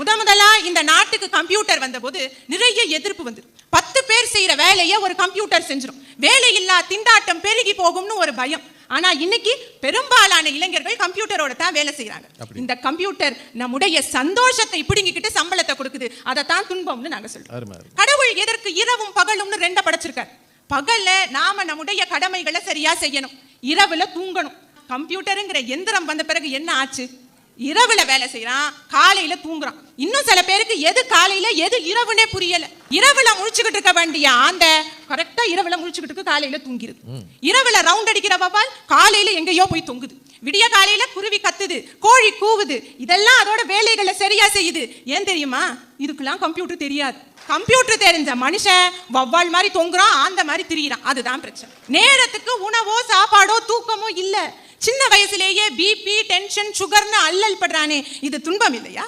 முதலா இந்த நாட்டுக்கு கம்ப்யூட்டர் வந்தபோது நிறைய எதிர்ப்பு வந்து 10 பேர் செய்யற வேலையை ஒரு கம்ப்யூட்டர் செஞ்சிடும், வேலையில்லா திண்டாட்டம் பெருகி போகும்னு ஒரு பயம். ஆனா இன்னைக்கு பெரும்பாலான இளைஞர்கள் கம்ப்யூட்டரோட தான் வேலை செய்யறாங்க. இந்த கம்ப்யூட்டர் நம்முடைய சந்தோஷத்தை பிடுங்கிக்கிட்டு சம்பளத்தை கொடுக்குது, அதை தான் துன்பம்னு நாங்க சொல்றோம். கடவுள் எதற்கு இரவும் பகலும்னு ரெண்ட படைச்சிருக்கார். பகல்ல நாம நம்முடைய கடமைகளை சரியா செய்யணும், இரவுல தூங்கணும். கம்ப்யூட்டருங்கிற எந்திரம் வந்த பிறகு என்ன ஆச்சு? இரவுல வேலை செய்யறான், காலையில தூங்குறான். இன்னும் சில பேருக்கு எது காலையில எது இரவுனே புரியல. இரவுல முழிச்சுக்கிட்டு இருக்க வேண்டிய ஆந்த கரெக்டா இரவுல முழிச்சுக்கிட்டு இருக்கு, காலையில தூங்கிடுது. இரவுல ரவுண்ட் அடிக்கிற வவ்வால் காலையில எங்கேயோ போய் தொங்குது. விடிய காலையில குருவி கத்துது, கோழி கூவுது. இதெல்லாம் அதோட வேலைகளை சரியா செய்யுது. ஏன் தெரியுமா? இதுக்கெல்லாம் கம்ப்யூட்டர் தெரியாது. கம்ப்யூட்டர் தெரிஞ்ச மனுஷன் வவ்வால் மாதிரி தொங்குறான், ஆந்த மாதிரி திரியிறான். அதுதான் பிரச்சனை. நேரத்துக்கு உணவோ சாப்பாடோ தூக்கமோ இல்ல. சின்ன வயசுலேயே பிபி, டென்ஷன், சுகர்னு அல்லல் படுறானே, இது துன்பம் இல்லையா?